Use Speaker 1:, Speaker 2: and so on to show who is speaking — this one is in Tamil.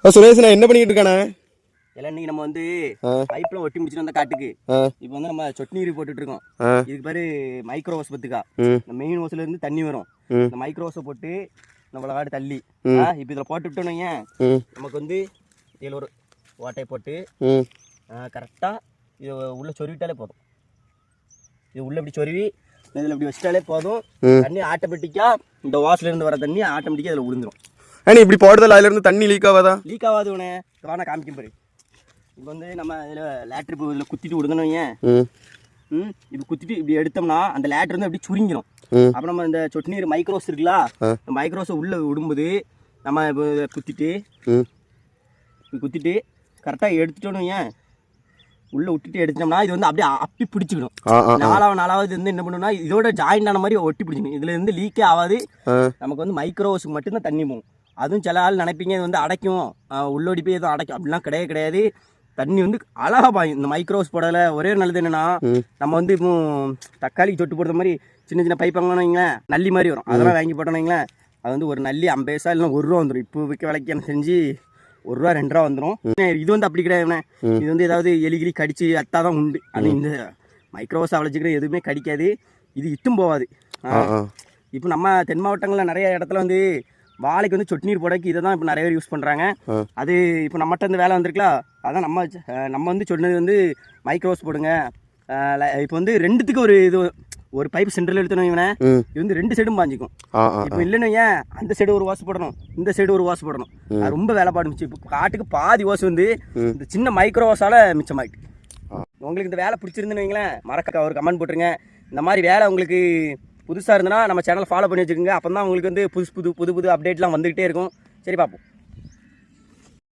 Speaker 1: சுரேஷ் நான் என்ன பண்ணிட்டு இருக்கானே
Speaker 2: எல்லாம் இன்னைக்கு நம்ம வந்து பைப்ல ஒட்டி முடிச்சுட்டு வந்த காட்டுக்கு இப்போ வந்து நம்ம சொட்டு நீர் போட்டுட்டு இருக்கோம். இதுக்கு பேரு மைக்ரோ ஓஸ் பத்துக்கா. இந்த மெயின் ஓஸ்ல இருந்து தண்ணி வரும். இந்த மைக்ரோ ஓஸை போட்டு நம்மள காடு தள்ளி இப்போ இதில் போட்டு விட்டோம்னு நமக்கு வந்து இதில் ஒரு ஓட்டையை போட்டு கரெக்டாக இது உள்ள சொருவிட்டாலே போதும். இது உள்ள இப்படி சொருவி இதில் இப்படி வச்சிட்டாலே போதும். தண்ணி ஆட்டோமேட்டிக்காக இந்த வாஸ்ல இருந்து வர தண்ணி ஆட்டோமேட்டிக்காக இதில் விழுந்துடும்.
Speaker 1: ஏன்னா இப்படி போடுறதுல அதுல இருந்து தண்ணி லீக் ஆகாதா?
Speaker 2: லீக் ஆகாது உனே வானா காமிக்கும் பாரு. இப்போ வந்து நம்ம இதில் லேட்ரு இப்போ இதில் குத்திட்டு விடுதணும். இப்போ குத்திட்டு இப்படி எடுத்தோம்னா அந்த லேட்ரு வந்து அப்படி சுருங்கிடும். அப்புறம் நம்ம இந்த சொட்டு நீர் மைக்ரோஸ் இருக்குல்ல, இந்த மைக்ரோஸை உள்ளே விடும்போது நம்ம இப்போ குத்திட்டு கரெக்டாக எடுத்துட்டோன்னு உள்ளே விட்டுட்டு எடுத்துட்டோம்னா இது வந்து அப்படியே அப்படி பிடிச்சிக்கணும். நாலாவது வந்து என்ன பண்ணணும்னா இதோட ஜாயிண்ட் ஆன மாதிரி ஒட்டி பிடிச்சிக்கணும். இதுல இருந்து லீக்கே ஆகாது. நமக்கு வந்து மைக்ரோஸுக்கு மட்டும்தான் தண்ணி போகும். அதுவும் சில ஆள் நினைப்பீங்க இது வந்து அடைக்கும், உள்ளோடி போய் எதுவும் அடைக்கும். அப்படிலாம் கிடையாது. தண்ணி வந்து அழகா பாயும். இந்த மைக்ரோஸ் போடல ஒரே ஒரு நல்லது என்னன்னா, நம்ம வந்து இப்போ தக்காளிக்கு சொட்டு போடுற மாதிரி சின்ன சின்ன பைப்பாங்கன்னு வைங்களேன், நல்லி மாதிரி வரும். அதெல்லாம் வாங்கி போட்டோன்னு வைங்களேன், அது வந்து ஒரு நல்லி 50 பைசா இல்லைன்னா ₹1 வந்துடும். இப்போ விற்க விலைக்கு எனக்கு செஞ்சு ₹1 ₹2 வந்துடும். இது வந்து அப்படி கிடையாது. இது வந்து ஏதாவது எலிகிரி கடிச்சு அத்தாதான் உண்டு. ஆனால் இந்த மைக்ரோஸ் அவ்வளோச்சிக்கிற எதுவுமே கடிக்காது. இது இட்டும் போகாது. இப்போ நம்ம தென் மாவட்டங்களில் நிறைய இடத்துல வந்து வாழைக்கு வந்து சொட்டு நீர் போடக்கு இதை தான் இப்போ நிறைய பேர் யூஸ் பண்ணுறாங்க. அது இப்போ நம்மகிட்ட இந்த வேலை வந்திருக்கலாம். அதான் நம்ம வந்து சொன்னது வந்து மைக்ரோஸ் போடுங்க. இப்போ வந்து ரெண்டுத்துக்கு ஒரு பைப் சென்டரில் எடுத்தணும். இது வந்து 2 சைடும் பாஞ்சிக்கும். இப்போ இல்லைன்னு அந்த சைடு ஒரு வாசு போடணும், இந்த சைடு ஒரு வாசு போடணும். அது ரொம்ப வேலைப்பாடு மிச்சு. இப்போ காட்டுக்கு பாதி வாசு வந்து இந்த சின்ன மைக்ரோ வாசால மிச்சமாயிட்டு. உங்களுக்கு இந்த வேலை பிடிச்சிருந்துன்னு வைங்களேன், மறக்க ஒரு கமெண்ட் போட்டுருங்க. இந்த மாதிரி வேலை உங்களுக்கு புதுசாக இருந்ததுன்னா நம்ம சேனல் ஃபாலோ பண்ணி வச்சுக்கோங்க. அப்போ தான் உங்களுக்கு வந்து புது அப்டேட்லாம் வந்துகிட்டே இருக்கும். சரி, பார்ப்போம்.